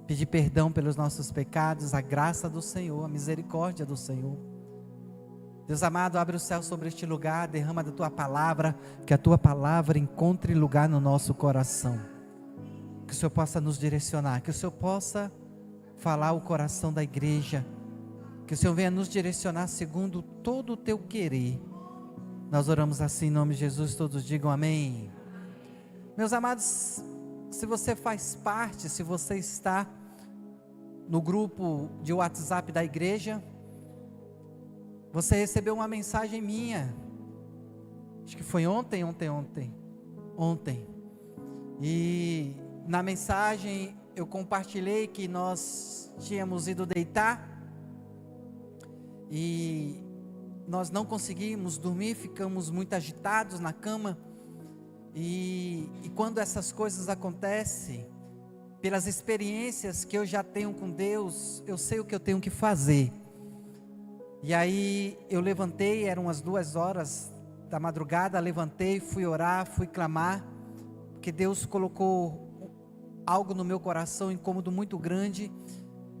pedir perdão pelos nossos pecados, a graça do Senhor, a misericórdia do Senhor. Deus amado, abre o céu sobre este lugar, derrama da tua palavra, que a tua palavra encontre lugar no nosso coração, que o Senhor possa nos direcionar, que o Senhor possa falar o coração da igreja, que o Senhor venha nos direcionar segundo todo o teu querer. Nós oramos assim em nome de Jesus, todos digam amém. Meus amados, se você faz parte, se você está no grupo de WhatsApp da igreja, você recebeu uma mensagem minha, acho que foi ontem, e na mensagem eu compartilhei que nós tínhamos ido deitar, e nós não conseguimos dormir, ficamos muito agitados na cama, e quando essas coisas acontecem, pelas experiências que eu já tenho com Deus, eu sei o que eu tenho que fazer. E aí eu levantei, eram as 2h da madrugada, levantei, fui orar, fui clamar, porque Deus colocou algo no meu coração, um incômodo muito grande.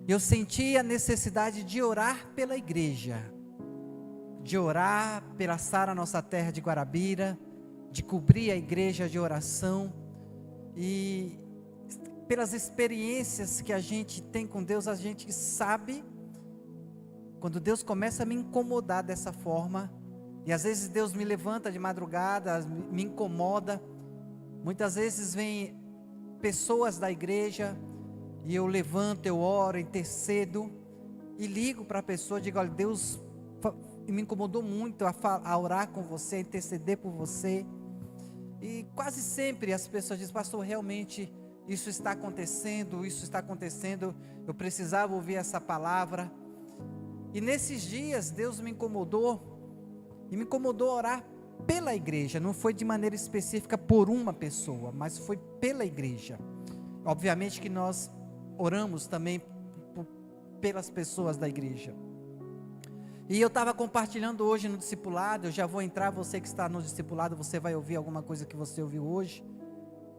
Eu senti a necessidade de orar pela igreja, de orar pela Sara, nossa terra de Guarabira, de cobrir a igreja de oração, e pelas experiências que a gente tem com Deus, a gente sabe, quando Deus começa a me incomodar dessa forma, e às vezes Deus me levanta de madrugada, me incomoda, muitas vezes vem pessoas da igreja, e eu levanto, eu oro, intercedo, e ligo para a pessoa, digo, olha, Deus me incomodou muito a orar com você, a interceder por você, e quase sempre as pessoas dizem, pastor, realmente isso está acontecendo, eu precisava ouvir essa palavra. E nesses dias Deus me incomodou, e me incomodou a orar pela igreja, não foi de maneira específica por uma pessoa, mas foi pela igreja. Obviamente que nós oramos também pelas pessoas da igreja. E eu estava compartilhando hoje no discipulado, eu já vou entrar, você que está no discipulado, você vai ouvir alguma coisa que você ouviu hoje,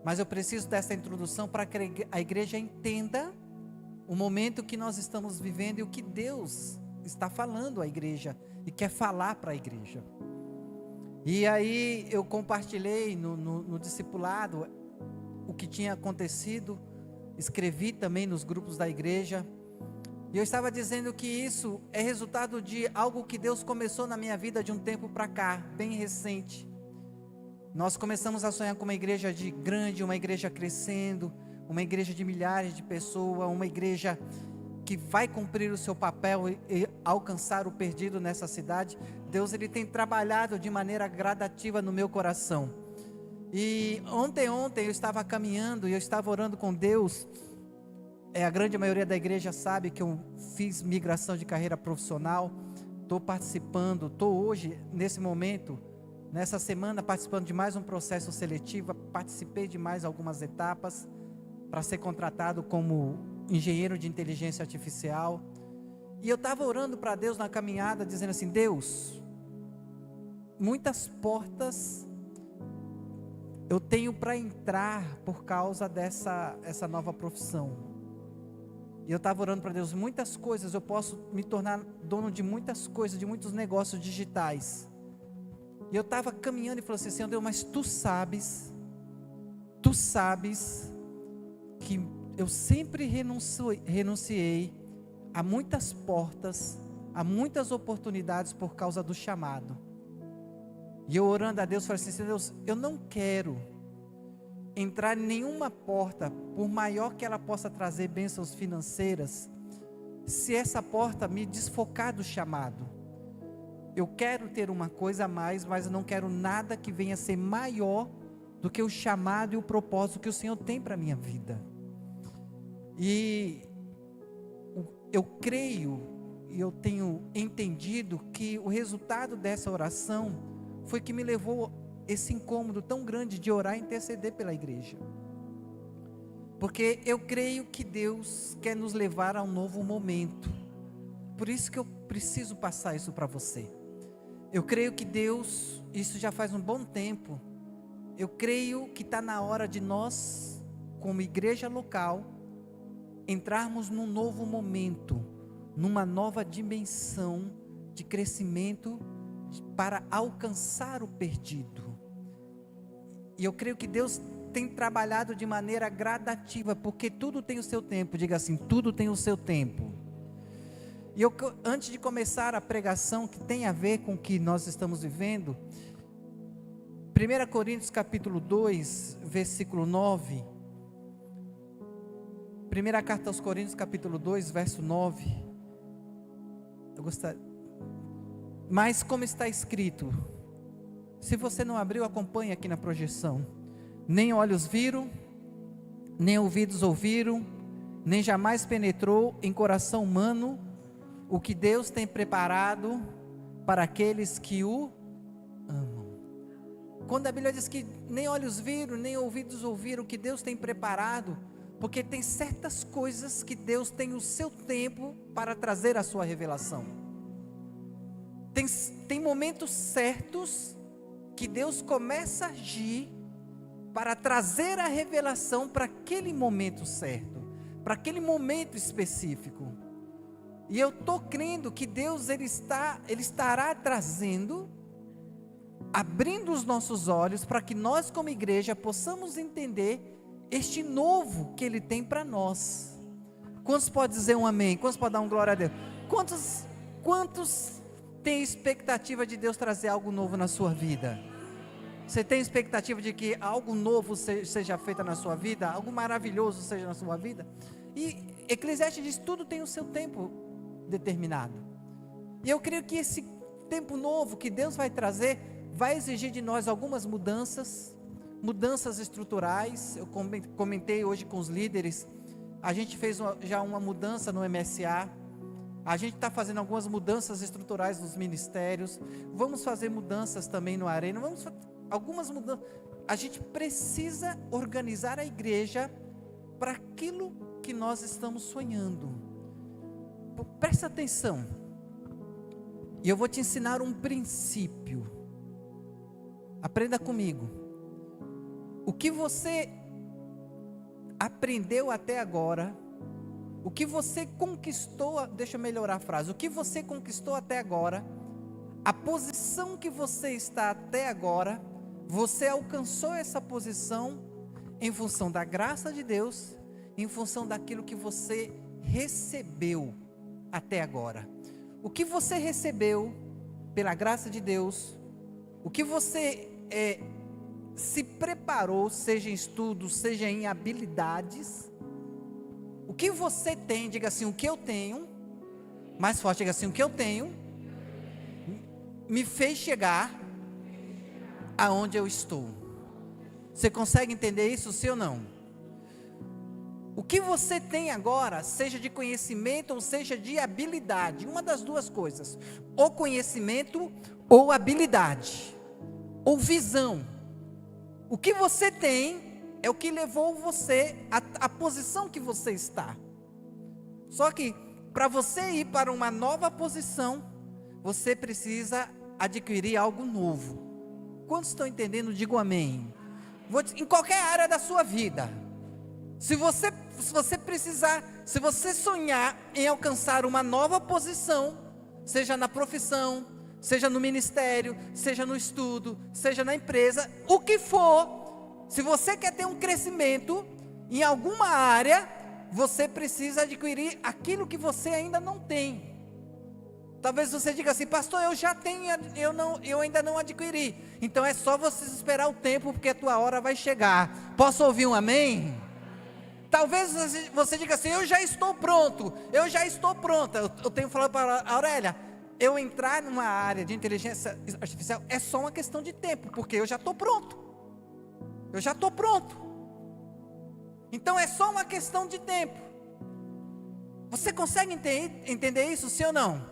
mas eu preciso dessa introdução para que a igreja entenda o momento que nós estamos vivendo e o que Deus está falando à igreja e quer falar para a igreja. E aí eu compartilhei no discipulado o que tinha acontecido, escrevi também nos grupos da igreja, e eu estava dizendo que isso é resultado de algo que Deus começou na minha vida de um tempo para cá, bem recente. Nós começamos a sonhar com uma igreja grande, uma igreja crescendo, uma igreja de milhares de pessoas, uma igreja que vai cumprir o seu papel e alcançar o perdido nessa cidade. Deus, Ele tem trabalhado de maneira gradativa no meu coração. E ontem eu estava caminhando e eu estava orando com Deus. A grande maioria da igreja sabe que eu fiz migração de carreira profissional. Estou participando, estou hoje, nesse momento, nessa semana, participando de mais um processo seletivo. Participei de mais algumas etapas para ser contratado como engenheiro de inteligência artificial. E eu estava orando para Deus na caminhada, dizendo assim, Deus, muitas portas eu tenho para entrar por causa essa nova profissão. E eu estava orando para Deus, muitas coisas, eu posso me tornar dono de muitas coisas, de muitos negócios digitais. E eu estava caminhando e falei assim, Senhor Deus, mas Tu sabes que eu sempre renunciei a muitas portas, a muitas oportunidades por causa do chamado. E eu orando a Deus, falei assim, Senhor Deus, eu não quero entrar em nenhuma porta, por maior que ela possa trazer bênçãos financeiras, se essa porta me desfocar do chamado. Eu quero ter uma coisa a mais, mas eu não quero nada que venha ser maior do que o chamado e o propósito que o Senhor tem para a minha vida. E eu creio, e eu tenho entendido que o resultado dessa oração foi que me levou esse incômodo tão grande de orar e interceder pela igreja. Porque eu creio que Deus quer nos levar a um novo momento. Por isso que eu preciso passar isso para você. Eu creio que Deus, isso já faz um bom tempo, eu creio que está na hora de nós como igreja local, entrarmos num novo momento, numa nova dimensão de crescimento para alcançar o perdido. E eu creio que Deus tem trabalhado de maneira gradativa, porque tudo tem o seu tempo. Diga assim, tudo tem o seu tempo. E eu, antes de começar a pregação, que tem a ver com o que nós estamos vivendo, 1 Coríntios capítulo 2, versículo 9, primeira carta aos Coríntios capítulo 2, verso 9, eu gostaria, mas como está escrito, se você não abriu, acompanhe aqui na projeção, nem olhos viram, nem ouvidos ouviram, nem jamais penetrou em coração humano, o que Deus tem preparado para aqueles que o amam. Quando a Bíblia diz que nem olhos viram, nem ouvidos ouviram, o que Deus tem preparado, porque tem certas coisas que Deus tem o seu tempo para trazer a sua revelação. Tem momentos certos que Deus começa a agir para trazer a revelação para aquele momento certo, para aquele momento específico. E eu estou crendo que Deus ele estará trazendo, abrindo os nossos olhos para que nós como igreja possamos entender este novo que Ele tem para nós. Quantos podem dizer um amém? Quantos podem dar um glória a Deus? Quantos têm expectativa de Deus trazer algo novo na sua vida? Você tem expectativa de que algo novo seja feito na sua vida? Algo maravilhoso seja na sua vida? E Eclesiastes diz, tudo tem o seu tempo determinado. E eu creio que esse tempo novo que Deus vai trazer, vai exigir de nós algumas mudanças estruturais. Eu comentei hoje com os líderes, a gente fez já uma mudança no MSA, a gente está fazendo algumas mudanças estruturais nos ministérios, vamos fazer mudanças também no Arena, vamos fazer algumas mudanças. A gente precisa organizar a igreja para aquilo que nós estamos sonhando. Presta atenção, e eu vou te ensinar um princípio, aprenda comigo. O que você aprendeu até agora, o que você conquistou, deixa eu melhorar a frase, o que você conquistou até agora, a posição que você está até agora, você alcançou essa posição em função da graça de Deus, em função daquilo que você recebeu até agora. O que você recebeu pela graça de Deus, o que você se preparou, seja em estudos, seja em habilidades, o que você tem, diga assim, o que eu tenho, mais forte, diga assim, o que eu tenho, me fez chegar aonde eu estou. Você consegue entender isso, sim ou não? O que você tem agora, seja de conhecimento ou seja de habilidade, uma das duas coisas, ou conhecimento ou habilidade, ou visão. O que você tem é o que levou você à posição que você está. Só que para você ir para uma nova posição, você precisa adquirir algo novo. Quantos estão entendendo? Digo amém. Em qualquer área da sua vida, se você precisar, se você sonhar em alcançar uma nova posição, seja na profissão, seja no ministério, seja no estudo, seja na empresa, o que for, se você quer ter um crescimento em alguma área, você precisa adquirir aquilo que você ainda não tem. Talvez você diga assim, pastor, eu já tenho, eu ainda não adquiri. Então é só você esperar o tempo, porque a tua hora vai chegar. Posso ouvir um amém? Talvez você diga assim, eu já estou pronto, eu já estou pronta. Eu tenho falado para a Aurélia, eu entrar numa área de inteligência artificial é só uma questão de tempo, porque eu já estou pronto. Eu já estou pronto. Então é só uma questão de tempo. Você consegue entender isso, sim ou não?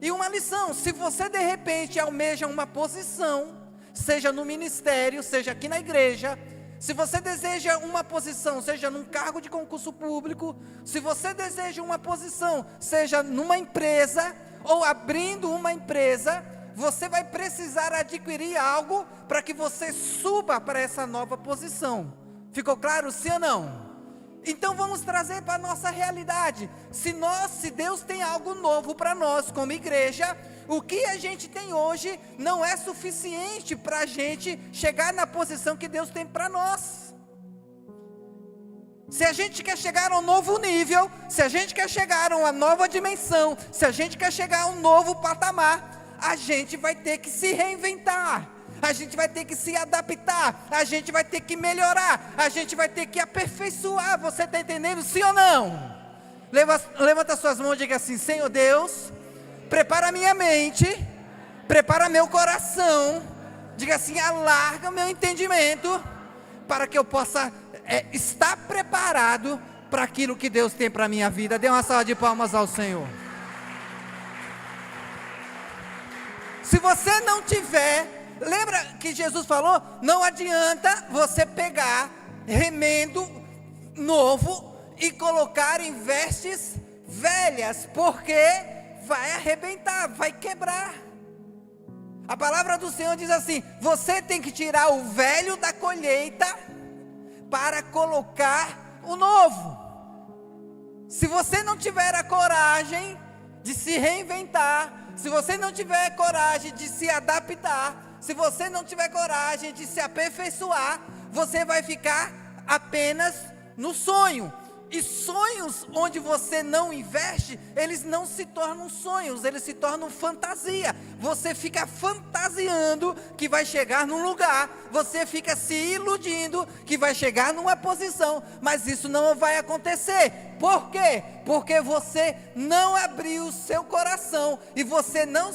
E uma lição, se você de repente almeja uma posição, seja no ministério, seja aqui na igreja, se você deseja uma posição, seja num cargo de concurso público, se você deseja uma posição, seja numa empresa, ou abrindo uma empresa, você vai precisar adquirir algo para que você suba para essa nova posição. Ficou claro, sim ou não? Então vamos trazer para a nossa realidade. Se Deus tem algo novo para nós como igreja, o que a gente tem hoje não é suficiente para a gente chegar na posição que Deus tem para nós. Se a gente quer chegar a um novo nível, se a gente quer chegar a uma nova dimensão, se a gente quer chegar a um novo patamar, a gente vai ter que se reinventar. A gente vai ter que se adaptar, a gente vai ter que melhorar, a gente vai ter que aperfeiçoar. Você está entendendo, sim ou não? Levanta suas mãos e diga assim: Senhor Deus, prepara minha mente, prepara meu coração. Diga assim: alarga meu entendimento, para que eu possa estar preparado para aquilo que Deus tem para a minha vida. Dê uma salva de palmas ao Senhor. Se você não tiver, lembra que Jesus falou? Não adianta você pegar remendo novo e colocar em vestes velhas, porque vai arrebentar, vai quebrar. A palavra do Senhor diz assim: você tem que tirar o velho da colheita para colocar o novo. Se você não tiver a coragem de se reinventar, se você não tiver coragem de se adaptar, se você não tiver coragem de se aperfeiçoar, você vai ficar apenas no sonho. E sonhos onde você não investe, eles não se tornam sonhos, eles se tornam fantasia. Você fica fantasiando que vai chegar num lugar, você fica se iludindo que vai chegar numa posição, mas isso não vai acontecer. Por quê? Porque você não abriu o seu coração e você não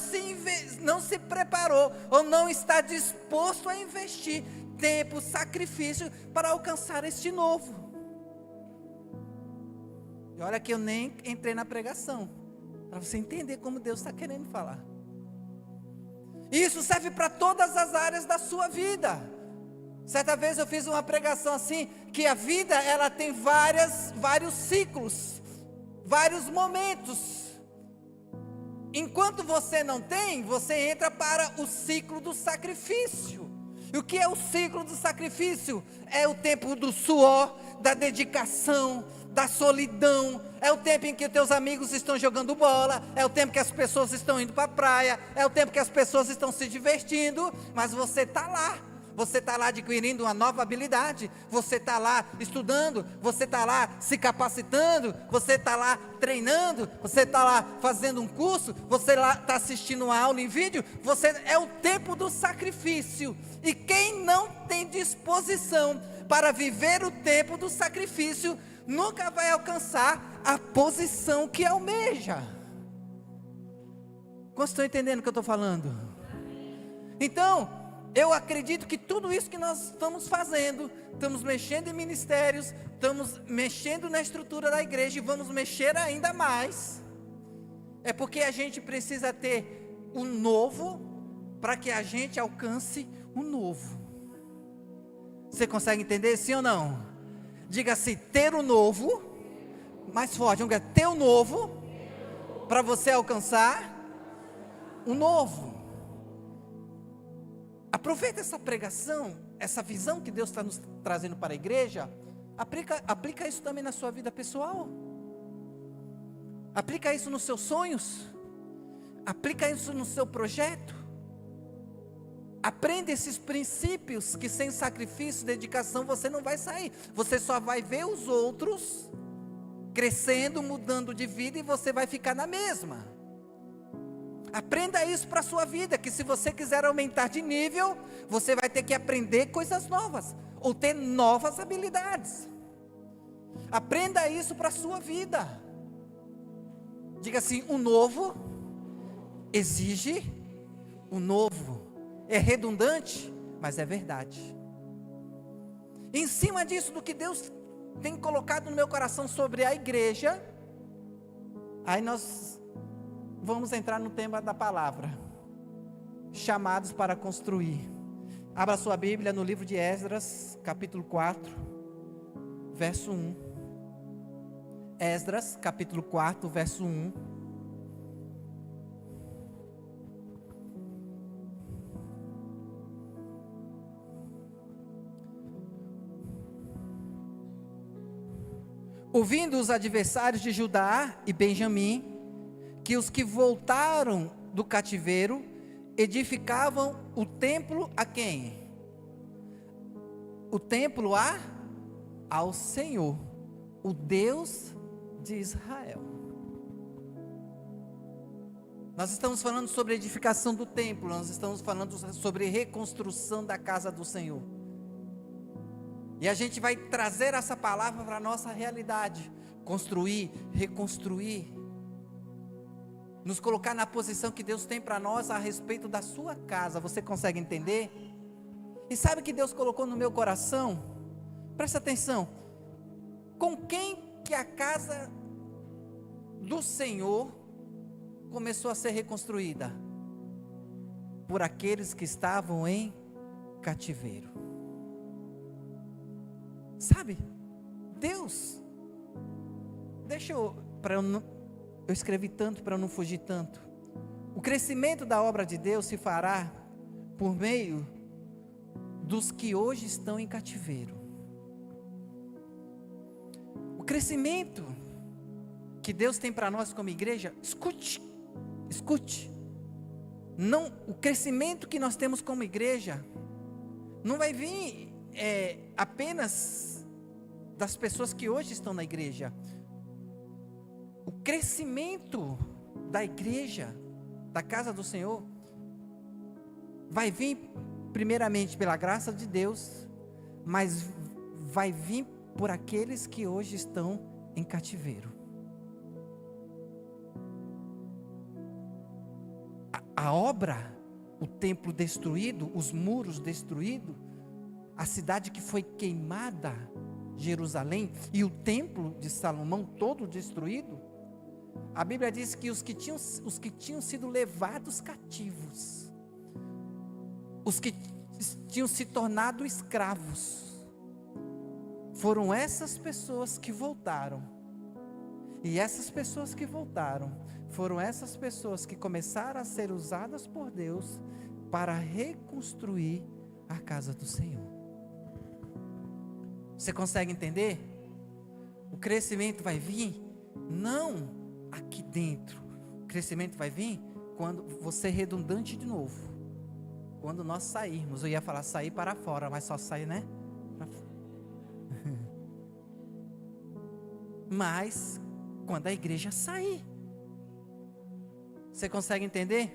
se preparou ou não está disposto a investir tempo, sacrifício para alcançar este novo. E olha que eu nem entrei na pregação, para você entender como Deus está querendo falar. Isso serve para todas as áreas da sua vida. Certa vez eu fiz uma pregação assim, que a vida ela tem vários ciclos, vários momentos. Enquanto você não tem, você entra para o ciclo do sacrifício. E o que é o ciclo do sacrifício? É o tempo do suor, da dedicação, da solidão. É o tempo em que teus amigos estão jogando bola, é o tempo que as pessoas estão indo para a praia, é o tempo que as pessoas estão se divertindo, mas você está lá. Você está lá adquirindo uma nova habilidade, você está lá estudando, você está lá se capacitando, você está lá treinando, você está lá fazendo um curso, você lá está assistindo uma aula em vídeo. É o tempo do sacrifício. E quem não tem disposição para viver o tempo do sacrifício, nunca vai alcançar a posição que almeja. Quantos estão entendendo o que eu estou falando? Então, eu acredito que tudo isso que nós estamos fazendo, estamos mexendo em ministérios, estamos mexendo na estrutura da igreja e vamos mexer ainda mais, é porque a gente precisa ter o novo, para que a gente alcance o novo. Você consegue entender, sim ou não? Diga assim: ter o novo, mais forte, vamos dizer, ter o novo, para você alcançar o novo. Aproveita essa pregação, essa visão que Deus está nos trazendo para a igreja, aplica isso também na sua vida pessoal, aplica isso nos seus sonhos, aplica isso no seu projeto, aprenda esses princípios que sem sacrifício, dedicação você não vai sair, você só vai ver os outros crescendo, mudando de vida e você vai ficar na mesma. Aprenda isso para a sua vida, que se você quiser aumentar de nível, você vai ter que aprender coisas novas, ou ter novas habilidades. Aprenda isso para a sua vida. Diga assim: o novo exige o novo. É redundante, mas é verdade. Em cima disso, do que Deus tem colocado no meu coração sobre a igreja, aí nós vamos entrar no tema da palavra, chamados para construir. Abra sua Bíblia no livro de Esdras, capítulo 4, verso 1. Esdras, capítulo 4, verso 1. ouvindo os adversários de Judá e Benjamim, que os que voltaram do cativeiro edificavam o templo a quem? O templo ao Senhor, o Deus de Israel. Nós estamos falando sobre a edificação do templo, nós estamos falando sobre reconstrução da casa do Senhor. E a gente vai trazer essa palavra para a nossa realidade, construir, reconstruir, nos colocar na posição que Deus tem para nós a respeito da sua casa. Você consegue entender? E sabe o que Deus colocou no meu coração? Presta atenção. Com quem que a casa do Senhor começou a ser reconstruída? Por aqueles que estavam em cativeiro. Sabe? Deus, eu escrevi tanto para eu não fugir tanto. O crescimento da obra de Deus se fará por meio dos que hoje estão em cativeiro. O crescimento que Deus tem para nós como igreja, escute, não, o crescimento que nós temos como igreja, não vai vir apenas das pessoas que hoje estão na igreja. O crescimento da igreja, da casa do Senhor, vai vir primeiramente pela graça de Deus, mas vai vir por aqueles que hoje estão em cativeiro. A obra, o templo destruído, os muros destruídos, a cidade que foi queimada, Jerusalém, e o templo de Salomão todo destruído. A Bíblia diz que os que tinham sido levados cativos, os que tinham se tornado escravos, foram essas pessoas que voltaram. E essas pessoas que voltaram, foram essas pessoas que começaram a ser usadas por Deus para reconstruir a casa do Senhor. Você consegue entender? O crescimento vai vir, não aqui dentro. O crescimento vai vir quando você é redundante de novo. Quando nós sairmos, eu ia falar sair para fora, mas só sair, né? Mas quando a igreja sair. Você consegue entender?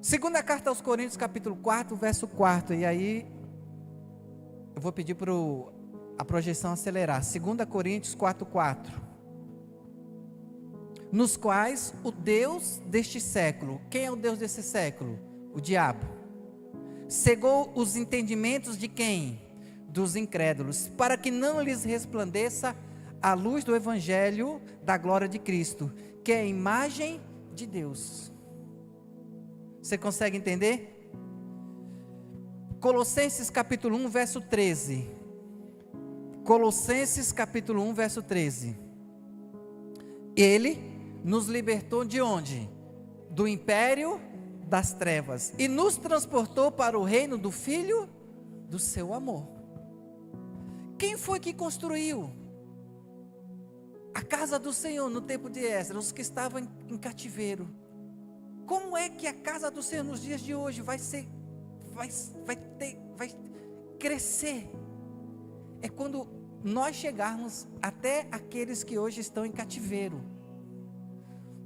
Segunda carta aos Coríntios, capítulo 4, verso 4. E aí eu vou pedir para a projeção acelerar. 2 Coríntios 4, 4. Nos quais o Deus deste século, quem é o Deus desse século? O diabo. Cegou os entendimentos de quem? Dos incrédulos, para que não lhes resplandeça a luz do evangelho da glória de Cristo, que é a imagem de Deus. Você consegue entender? Colossenses capítulo 1, verso 13. Colossenses capítulo 1, verso 13. Ele nos libertou de onde? Do império das trevas e nos transportou para o reino do Filho do seu amor. Quem foi que construiu a casa do Senhor no tempo de Esdras? Os que estavam em cativeiro. Como é que a casa do Senhor nos dias de hoje vai crescer? É quando nós chegarmos até aqueles que hoje estão em cativeiro.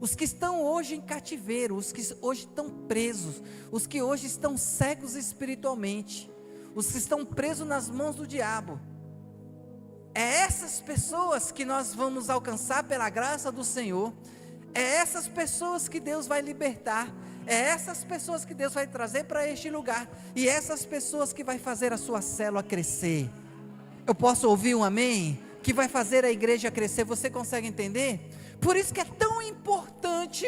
Os que estão hoje em cativeiro, os que hoje estão presos, os que hoje estão cegos espiritualmente, os que estão presos nas mãos do diabo. É essas pessoas que nós vamos alcançar pela graça do Senhor. É essas pessoas que Deus vai libertar. É essas pessoas que Deus vai trazer para este lugar. E essas pessoas que vai fazer a sua célula crescer. Eu posso ouvir um amém? Que vai fazer a igreja crescer. Você consegue entender? Por isso que é tão importante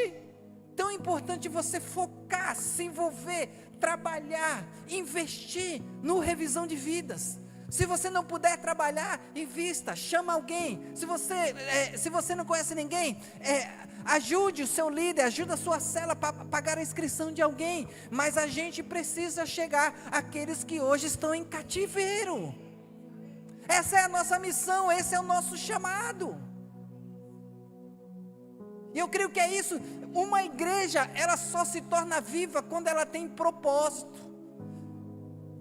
você focar, se envolver, trabalhar, investir no revisão de vidas. Se você não puder trabalhar, invista, chama alguém. Se você não conhece ninguém, ajude o seu líder, ajude a sua célula para pagar a inscrição de alguém. Mas a gente precisa chegar àqueles que hoje estão em cativeiro. Essa é a nossa missão, esse é o nosso chamado. E eu creio que é isso. Uma igreja, ela só se torna viva quando ela tem propósito.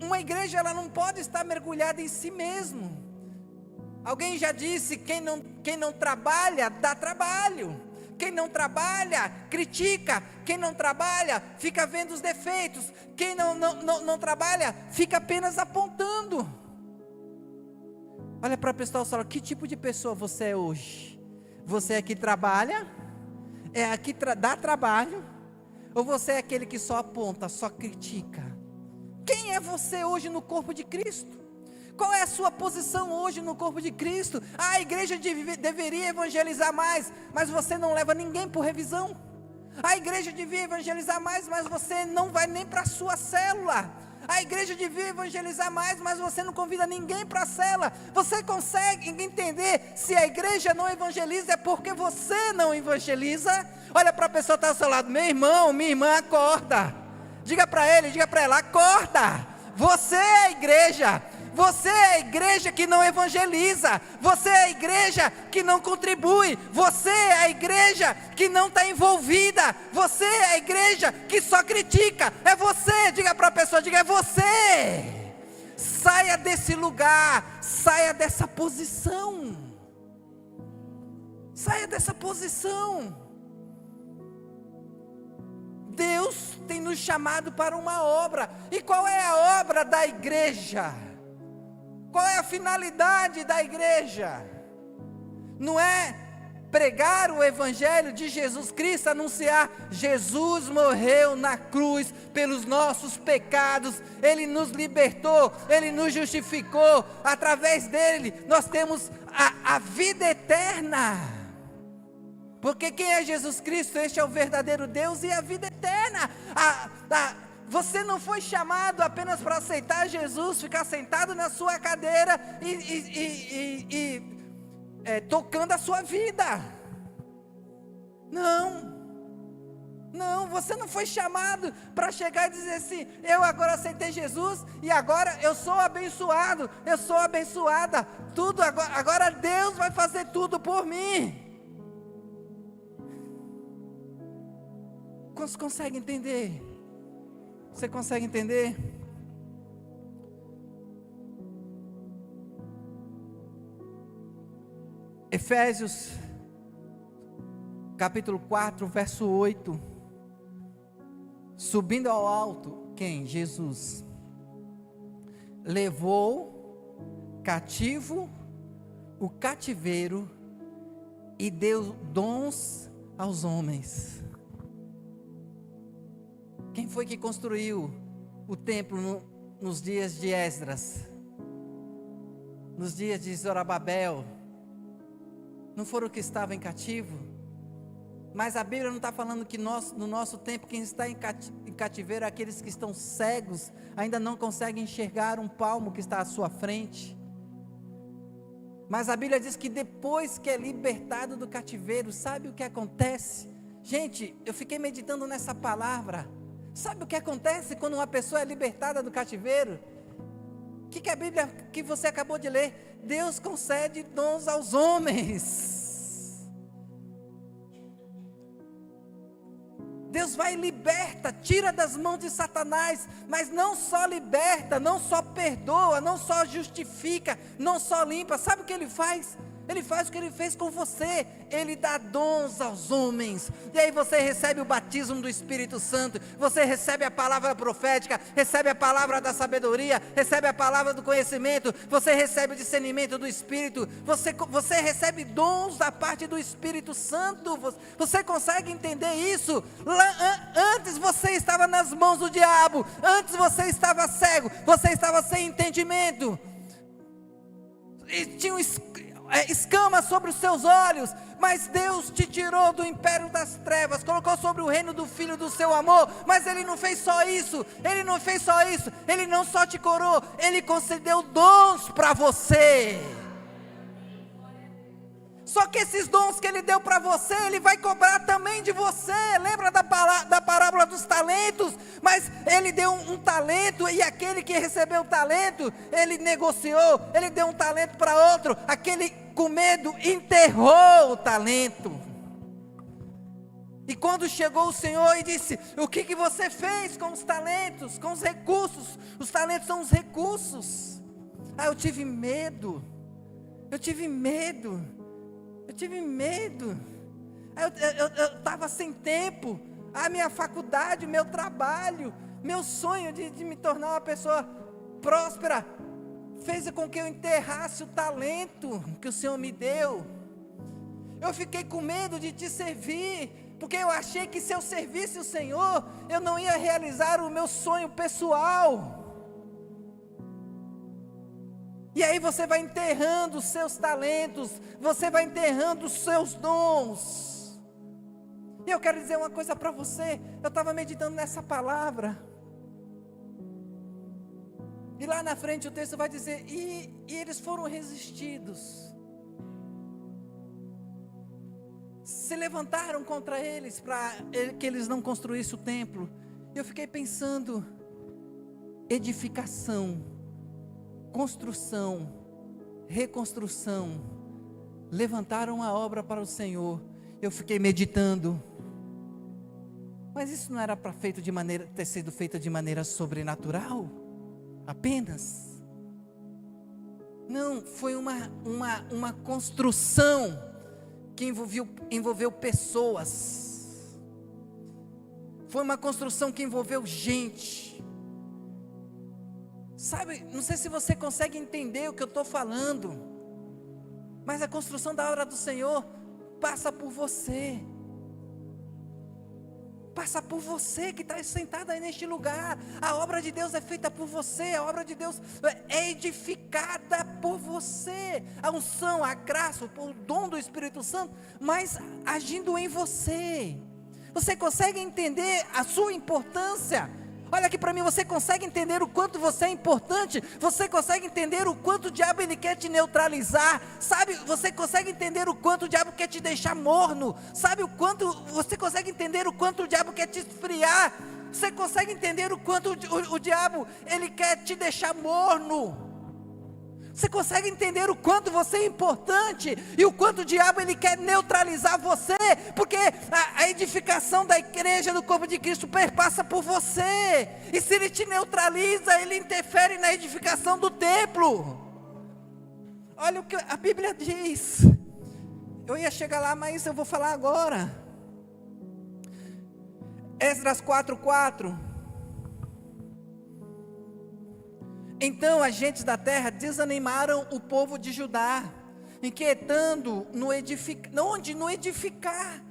Uma igreja, ela não pode estar mergulhada em si mesmo. Alguém já disse, quem não trabalha, dá trabalho. Quem não trabalha, critica. Quem não trabalha, fica vendo os defeitos. Quem não trabalha, fica apenas apontando. Olha para a pessoa e fala, que tipo de pessoa você é hoje? Você é que trabalha? É a que dá trabalho? Ou você é aquele que só aponta, só critica? Quem é você hoje no corpo de Cristo? Qual é a sua posição hoje no corpo de Cristo? A igreja deveria evangelizar mais, mas você não leva ninguém por revisão. A igreja devia evangelizar mais, mas você não vai nem para a sua célula. A igreja devia evangelizar mais, mas você não convida ninguém para a célula. Você consegue entender se a igreja não evangeliza é porque você não evangeliza? Olha para a pessoa que está ao seu lado, meu irmão, minha irmã, acorda. Diga para ele, diga para ela, acorda. Você é a igreja. Você é a igreja que não evangeliza. Você é a igreja que não contribui. Você é a igreja que não está envolvida. Você é a igreja que só critica. É você, diga para a pessoa, diga, é você. Saia desse lugar, saia dessa posição. Saia dessa posição. Deus tem nos chamado para uma obra. E qual é a obra da igreja? Qual é a finalidade da igreja? Não é pregar o evangelho de Jesus Cristo, anunciar Jesus morreu na cruz pelos nossos pecados, Ele nos libertou, Ele nos justificou, através dele nós temos a vida eterna. Porque quem é Jesus Cristo? Este é o verdadeiro Deus e a vida eterna. Você não foi chamado apenas para aceitar Jesus, ficar sentado na sua cadeira e tocando a sua vida. Não, você não foi chamado para chegar e dizer assim, eu agora aceitei Jesus e agora eu sou abençoado, eu sou abençoada, tudo agora Deus vai fazer tudo por mim. Você consegue entender? Você consegue entender? Efésios, capítulo 4, verso 8. Subindo ao alto, quem? Jesus. Levou cativo o cativeiro e deu dons aos homens. Quem foi que construiu o templo nos dias de Esdras? Nos dias de Zorobabel? Não foram que estavam em cativo? Mas a Bíblia não está falando que no nosso tempo, quem está em cativeiro é aqueles que estão cegos, ainda não conseguem enxergar um palmo que está à sua frente. Mas a Bíblia diz que depois que é libertado do cativeiro, sabe o que acontece? Gente, eu fiquei meditando nessa palavra. Sabe o que acontece quando uma pessoa é libertada do cativeiro? O que a Bíblia que você acabou de ler? Deus concede dons aos homens. Deus vai e liberta, tira das mãos de Satanás, mas não só liberta, não só perdoa, não só justifica, não só limpa. Sabe o que Ele faz? Ele faz o que Ele fez com você. Ele dá dons aos homens. E aí você recebe o batismo do Espírito Santo. Você recebe a palavra profética. Recebe a palavra da sabedoria. Recebe a palavra do conhecimento. Você recebe o discernimento do Espírito. Você recebe dons da parte do Espírito Santo. Você consegue entender isso? Antes você estava nas mãos do diabo. Antes você estava cego. Você estava sem entendimento. E tinha escamas sobre os seus olhos, mas Deus te tirou do império das trevas, colocou sobre o reino do Filho do seu amor. Mas Ele não fez só isso, Ele não só te coroou, Ele concedeu dons para você. Só que esses dons que Ele deu para você, Ele vai cobrar também de você. Lembra da parábola dos talentos? Mas Ele deu um talento, e aquele que recebeu o talento, Ele negociou, Ele deu um talento para outro. Aquele com medo enterrou o talento. E quando chegou o Senhor e disse: o que você fez com os talentos, com os recursos? Os talentos são os recursos. Eu tive medo. Eu estava sem tempo. A minha faculdade, o meu trabalho, meu sonho de me tornar uma pessoa próspera, fez com que eu enterrasse o talento que o Senhor me deu. Eu fiquei com medo de te servir, porque eu achei que se eu servisse o Senhor, eu não ia realizar o meu sonho pessoal. E aí você vai enterrando os seus talentos, você vai enterrando os seus dons. E eu quero dizer uma coisa para você. Eu estava meditando nessa palavra, e lá na frente o texto vai dizer: e eles foram resistidos, se levantaram contra eles, para que eles não construíssem o templo. E eu fiquei pensando: edificação, construção, reconstrução, levantaram a obra para o Senhor. Eu fiquei meditando, mas isso não era para ter sido feito de maneira sobrenatural apenas? Não, foi uma construção que envolveu pessoas. Foi uma construção que envolveu gente. Sabe, não sei se você consegue entender o que eu estou falando, mas a construção da obra do Senhor passa por você. Passa por você que está sentado aí neste lugar. A obra de Deus é feita por você. A obra de Deus é edificada por você. A unção, a graça, o dom do Espírito Santo, mas agindo em você. Você consegue entender a sua importância? Olha aqui para mim, você consegue entender o quanto você é importante? Você consegue entender o quanto o diabo ele quer te neutralizar? Sabe, você consegue entender o quanto o diabo quer te deixar morno? Sabe você consegue entender o quanto o diabo quer te esfriar? Você consegue entender o quanto o diabo ele quer te deixar morno? Você consegue entender o quanto você é importante e o quanto o diabo ele quer neutralizar você? Porque a edificação da igreja, do corpo de Cristo, perpassa por você. E se ele te neutraliza, ele interfere na edificação do templo. Olha o que a Bíblia diz. Eu ia chegar lá, mas eu vou falar agora. Esdras 4:4. Então as gentes da terra desanimaram o povo de Judá, inquietando onde no edificar.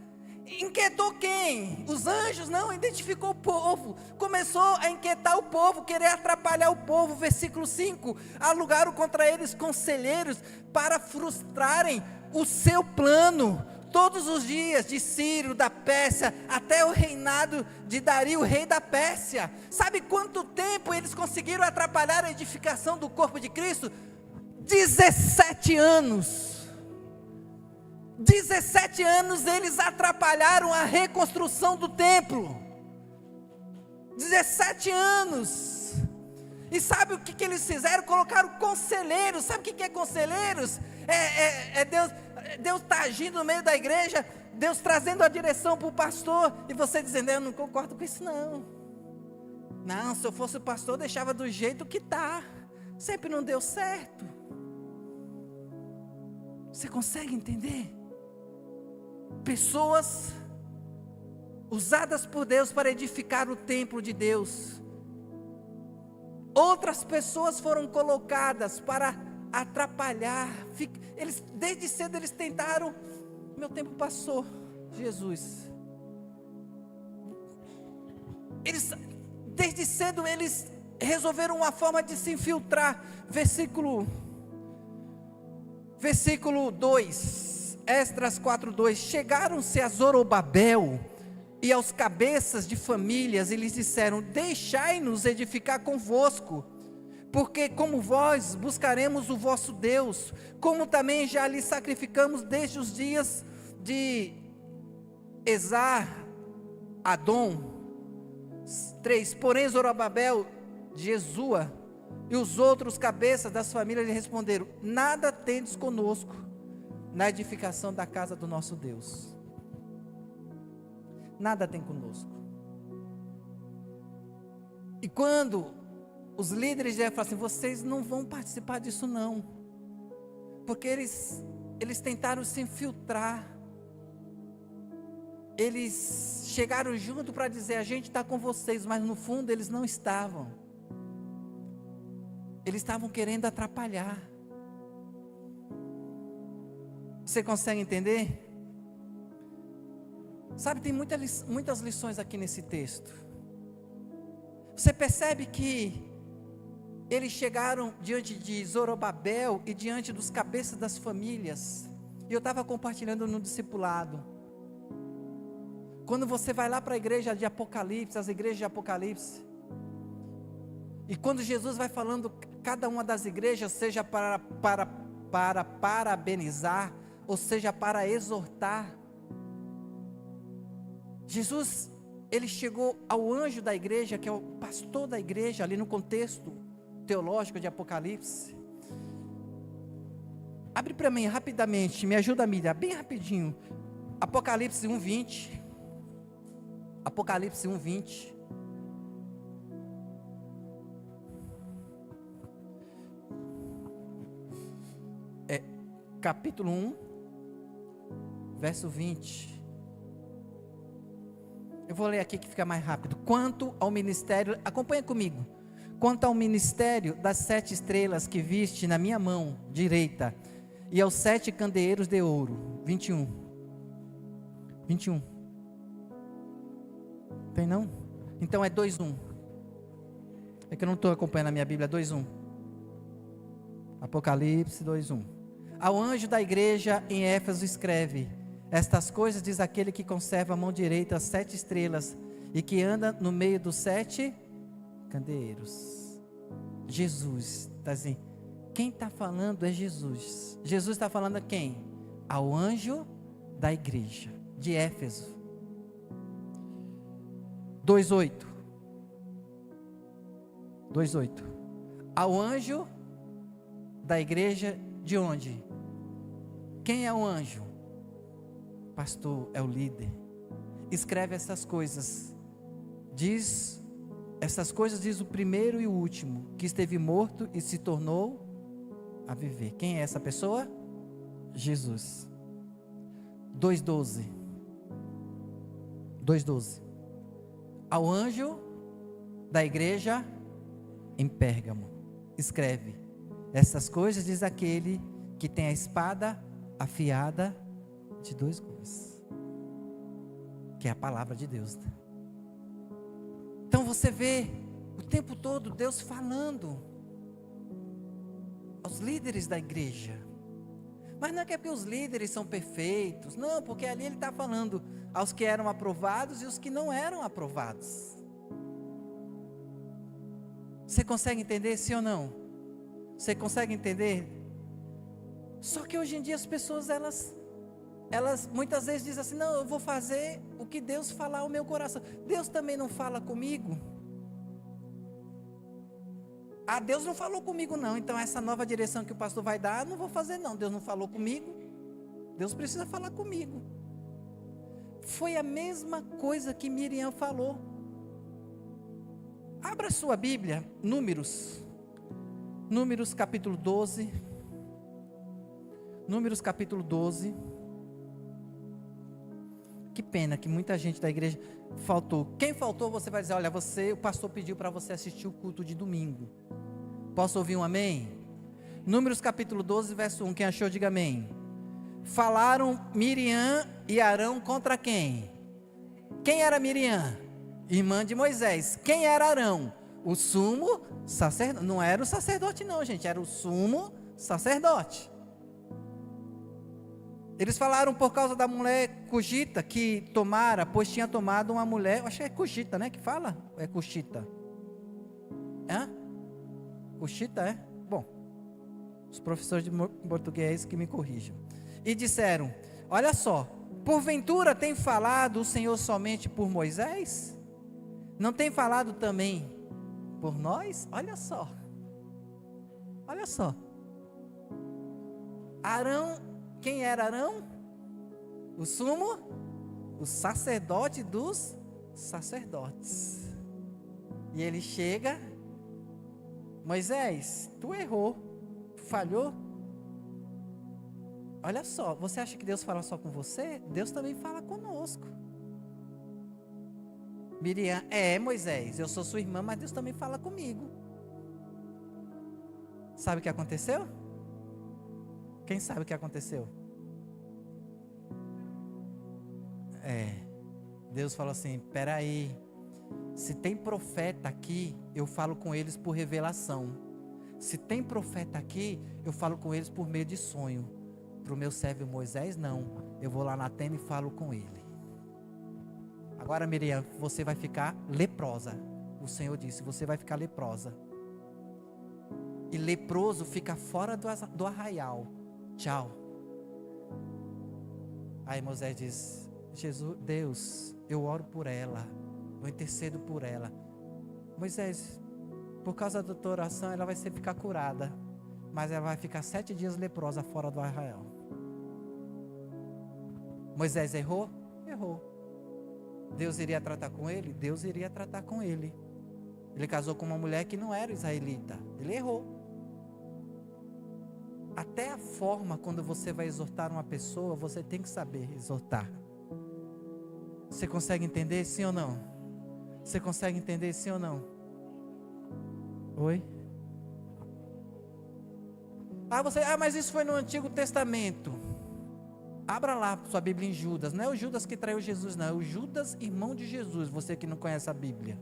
Inquietou quem? Os anjos? Não, identificou o povo. Começou a inquietar o povo, querer atrapalhar o povo. Versículo 5: alugaram contra eles conselheiros para frustrarem o seu plano. Todos os dias de Ciro, da Pérsia, até o reinado de Dario, rei da Pérsia. Sabe quanto tempo eles conseguiram atrapalhar a edificação do corpo de Cristo? 17 anos. 17 anos eles atrapalharam a reconstrução do templo. 17 anos. E sabe o que eles fizeram? Colocaram conselheiros. Sabe o que é conselheiros? Deus está agindo no meio da igreja, Deus trazendo a direção para o pastor, e você dizendo: eu não concordo com isso não. Não, se eu fosse o pastor, eu deixava do jeito que está. Sempre não deu certo. Você consegue entender? Pessoas usadas por Deus para edificar o templo de Deus. Outras pessoas foram colocadas para atrapalhar. Desde cedo eles tentaram. Meu tempo passou, Jesus. Desde cedo eles resolveram uma forma de se infiltrar. Versículo 2, Esdras 4:2. Chegaram-se a Zorobabel e aos cabeças de famílias, e lhes disseram: deixai-nos edificar convosco, porque como vós buscaremos o vosso Deus, como também já lhe sacrificamos desde os dias de Esar, Adom. 3, porém Zorobabel, de Jesua, e os outros cabeças das famílias lhe responderam: nada tendes conosco na edificação da casa do nosso Deus. Nada tem conosco. E quando os líderes já falam assim: vocês não vão participar disso não, porque eles tentaram se infiltrar, eles chegaram junto para dizer: a gente está com vocês, mas no fundo eles não estavam, eles estavam querendo atrapalhar. Você consegue entender? Sabe, tem muitas lições aqui nesse texto. Você percebe que eles chegaram diante de Zorobabel e diante dos cabeças das famílias, e eu estava compartilhando no discipulado, quando você vai lá para a igreja de Apocalipse, as igrejas de Apocalipse, e quando Jesus vai falando cada uma das igrejas, seja para parabenizar, ou seja para exortar, Jesus, ele chegou ao anjo da igreja, que é o pastor da igreja, ali no contexto teológico de Apocalipse. Abre para mim rapidamente, me ajuda a mirar, bem rapidinho, Apocalipse 1:20, Apocalipse 1:20, capítulo 1, verso 20, eu vou ler aqui que fica mais rápido. Quanto ao ministério, acompanha comigo, quanto ao ministério das 7 estrelas que viste na minha mão direita, e aos 7 candeeiros de ouro, 21, tem não? Então é 2:1, é que eu não estou acompanhando a minha Bíblia, 2:1, Apocalipse 2:1, ao anjo da igreja em Éfeso escreve: estas coisas diz aquele que conserva a mão direita as 7 estrelas, e que anda no meio dos 7 candeeiros. Jesus está dizendo, quem está falando é Jesus. Jesus está falando a quem? Ao anjo da igreja de Éfeso. 2:8, ao anjo da igreja de onde? Quem é o anjo? Pastor, é o líder. Escreve essas coisas. Diz, essas coisas diz o primeiro e o último, que esteve morto e se tornou a viver. Quem é essa pessoa? Jesus. 2:12, ao anjo da igreja em Pérgamo escreve: essas coisas diz aquele que tem a espada afiada de 2 gumes, que é a palavra de Deus. Então você vê o tempo todo Deus falando aos líderes da igreja, mas não é que é porque os líderes são perfeitos, não, porque ali ele está falando aos que eram aprovados e os que não eram aprovados. Você consegue entender, sim ou não? Você consegue entender? Só que hoje em dia as pessoas, elas muitas vezes dizem assim: não, eu vou fazer o que Deus falar ao meu coração. Deus também não fala comigo? Ah, Deus não falou comigo não, então essa nova direção que o pastor vai dar, eu não vou fazer não. Deus não falou comigo, Deus precisa falar comigo. Foi a mesma coisa que Miriam falou. Abra sua Bíblia, Números capítulo 12, Números capítulo 12, que pena que muita gente da igreja faltou. Quem faltou, você vai dizer: olha, o pastor pediu para você assistir o culto de domingo. Posso ouvir um amém? Números capítulo 12, verso 1, quem achou, diga amém. Falaram Miriam e Arão contra quem? Quem era Miriam? Irmã de Moisés. Quem era Arão? O sumo sacerdote. Não era o sacerdote não, gente, era o sumo sacerdote. Eles falaram por causa da mulher cugita que tomara, pois tinha tomado uma mulher, acho que é cugita, né, que fala? Ou é cuxita? Cuxita, é? Bom, os professores de português que me corrijam. E disseram: olha só, porventura tem falado o Senhor somente por Moisés? Não tem falado também por nós? Olha só. Olha só. Arão, quem era Arão? O sumo, o sacerdote dos sacerdotes. E ele chega: Moisés, tu errou, tu falhou. Olha só, você acha que Deus fala só com você? Deus também fala conosco. Miriam: Moisés, eu sou sua irmã, mas Deus também fala comigo. Sabe o que aconteceu? Quem sabe o que aconteceu? Deus falou assim: peraí, se tem profeta aqui, eu falo com eles por revelação. Se tem profeta aqui, eu falo com eles por meio de sonho. Para o meu servo Moisés, não. Eu vou lá na tenda e falo com ele. Agora, Miriam, você vai ficar leprosa. O Senhor disse: você vai ficar leprosa. E leproso fica fora do arraial. Tchau. Aí Moisés diz: Deus, eu oro por ela, eu intercedo por ela. Moisés, por causa da tua oração, ela vai ficar curada, mas ela vai ficar 7 dias leprosa fora do arraial. Moisés errou? Errou. Deus iria tratar com ele? Deus iria tratar com ele. Ele casou com uma mulher que não era israelita. Ele errou. Até a forma, quando você vai exortar uma pessoa, você tem que saber exortar. Você consegue entender sim ou não? Você consegue entender sim ou não? Oi? Mas isso foi no Antigo Testamento. Abra lá sua Bíblia em Judas. Não é o Judas que traiu Jesus, não. É o Judas, irmão de Jesus. Você que não conhece a Bíblia.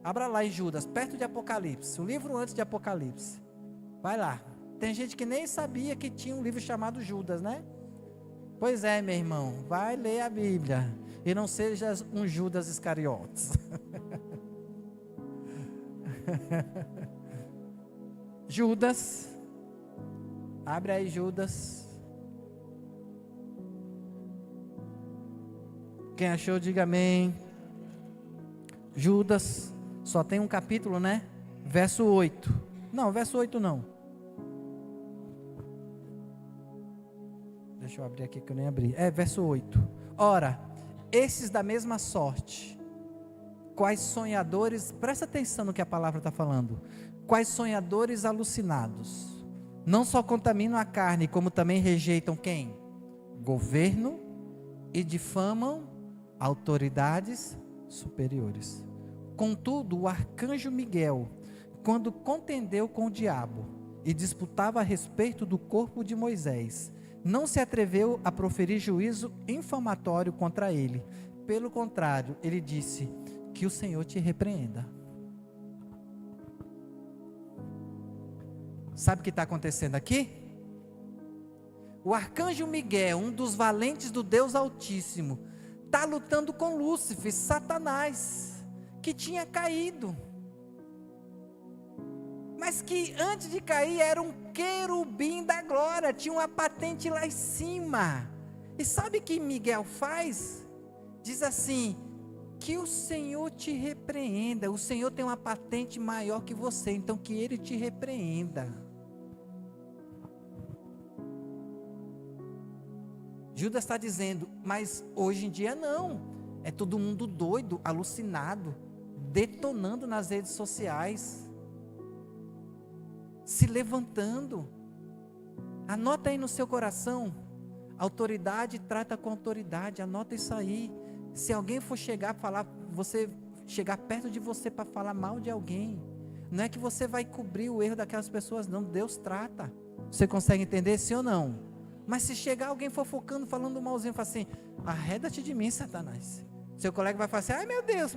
Abra lá em Judas, perto de Apocalipse. O livro antes de Apocalipse. Vai lá. Tem gente que nem sabia que tinha um livro chamado Judas, né? Pois é, meu irmão. Vai ler a Bíblia. E não seja um Judas Iscariotes. Judas. Abre aí Judas. Quem achou, diga amém. Judas. Só tem um capítulo, né? Verso 8. Não, verso 8 não. Deixa eu abrir aqui que eu nem abri. Verso 8. Ora, esses da mesma sorte, quais sonhadores, presta atenção no que a palavra está falando, quais sonhadores alucinados, não só contaminam a carne, como também rejeitam quem? Governo, e difamam autoridades superiores. Contudo, o arcanjo Miguel, quando contendeu com o diabo e disputava a respeito do corpo de Moisés, não se atreveu a proferir juízo infamatório contra ele. Pelo contrário, ele disse: que o Senhor te repreenda. Sabe o que está acontecendo aqui? O arcanjo Miguel, um dos valentes do Deus Altíssimo, está lutando com Lúcifer, Satanás, que tinha caído. Mas que antes de cair era um querubim da glória, tinha uma patente lá em cima. E sabe o que Miguel faz? Diz assim: que o Senhor te repreenda. O Senhor tem uma patente maior que você, então que Ele te repreenda. Judas está dizendo, mas hoje em dia não. É todo mundo doido, alucinado, detonando nas redes sociais, se levantando. Anota aí no seu coração: autoridade trata com autoridade. Anota isso aí. Se alguém for chegar falar, você chegar perto de você para falar mal de alguém, não é que você vai cobrir o erro daquelas pessoas, não. Deus trata. Você consegue entender, sim ou não? Mas se chegar alguém fofocando, falando malzinho, fala assim: arreda-te de mim, Satanás. Seu colega vai falar assim: ai meu Deus,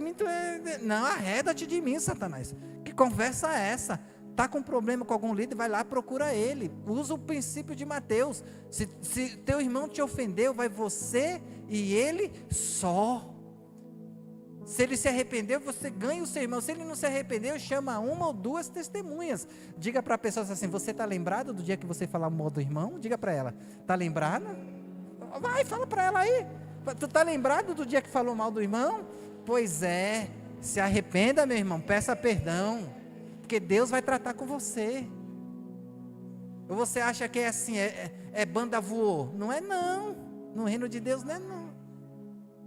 não, arreda-te de mim, Satanás. Que conversa é essa? Está com problema com algum líder, vai lá, procura ele. Usa o princípio de Mateus. Se teu irmão te ofendeu, vai você e ele só. Se ele se arrependeu, você ganha o seu irmão. Se ele não se arrependeu, chama uma ou duas testemunhas. Diga para a pessoa assim: você está lembrado do dia que você falou mal do irmão? Diga para ela: está lembrada? Vai, fala para ela aí. Tu está lembrado do dia que falou mal do irmão? Pois é, se arrependa, meu irmão, peça perdão, porque Deus vai tratar com você. Ou você acha que é assim, banda voou? Não é não, no reino de Deus não é não.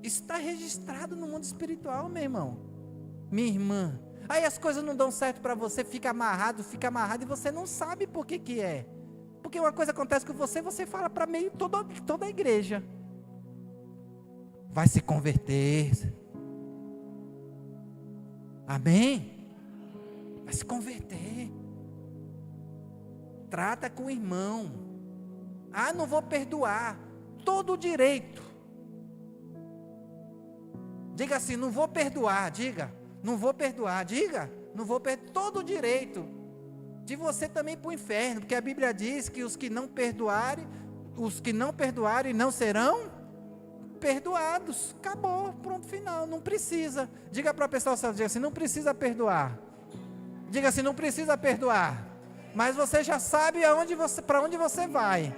Isso está registrado no mundo espiritual, meu irmão, minha irmã. Aí as coisas não dão certo para você, fica amarrado e você não sabe por que que é. Porque uma coisa acontece com você, você fala para meio toda a igreja. Vai se converter. Amém? Vai se converter. Trata com o irmão. Ah, não vou perdoar. Todo o direito. Diga assim: não vou perdoar. Diga: não vou perdoar. Diga: não vou perdoar. Todo o direito de você também ir para o inferno, porque a Bíblia diz que os que não perdoarem não serão perdoados. Acabou, pronto, final. Não precisa. Diga para a pessoa, diga assim: não precisa perdoar. Diga assim: não precisa perdoar. Mas você já sabe para onde você vai.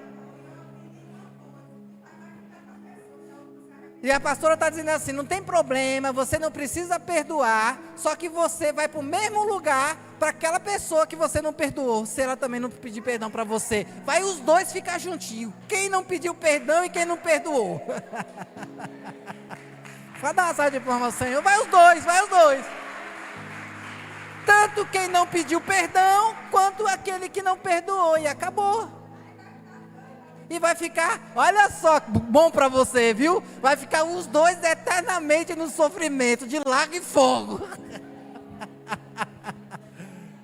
E a pastora está dizendo assim: não tem problema, você não precisa perdoar, só que você vai para o mesmo lugar para aquela pessoa que você não perdoou, se ela também não pedir perdão para você. Vai os dois ficar juntinhos, quem não pediu perdão e quem não perdoou. Vai dar uma salva de palmas ao Senhor. Vai os dois. Tanto quem não pediu perdão, quanto aquele que não perdoou, e acabou. E vai ficar, olha só, bom para você, viu? Vai ficar os dois eternamente no sofrimento de lago e fogo.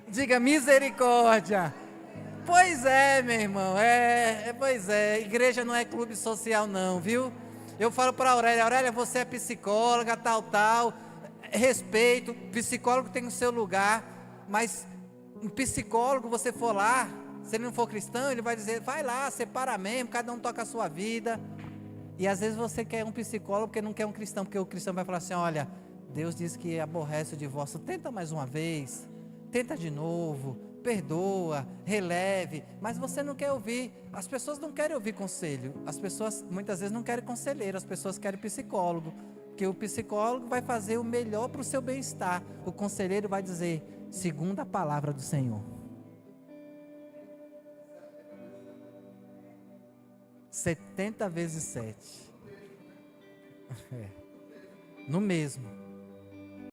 Diga: misericórdia. Pois é, meu irmão, pois é, igreja não é clube social não, viu? Eu falo para a Aurélia: você é psicóloga, tal, respeito, psicólogo tem o seu lugar, mas um psicólogo, você for lá, se ele não for cristão, ele vai dizer: vai lá, separa mesmo, cada um toca a sua vida. E às vezes você quer um psicólogo porque não quer um cristão, porque o cristão vai falar assim: olha, Deus diz que aborrece o divórcio, tenta mais uma vez, tenta de novo, perdoa, releve. Mas você não quer ouvir. As pessoas não querem ouvir conselho, as pessoas muitas vezes não querem conselheiro, as pessoas querem psicólogo, porque o psicólogo vai fazer o melhor para o seu bem-estar, o conselheiro vai dizer: segundo a palavra do Senhor. 70 vezes 7. No mesmo.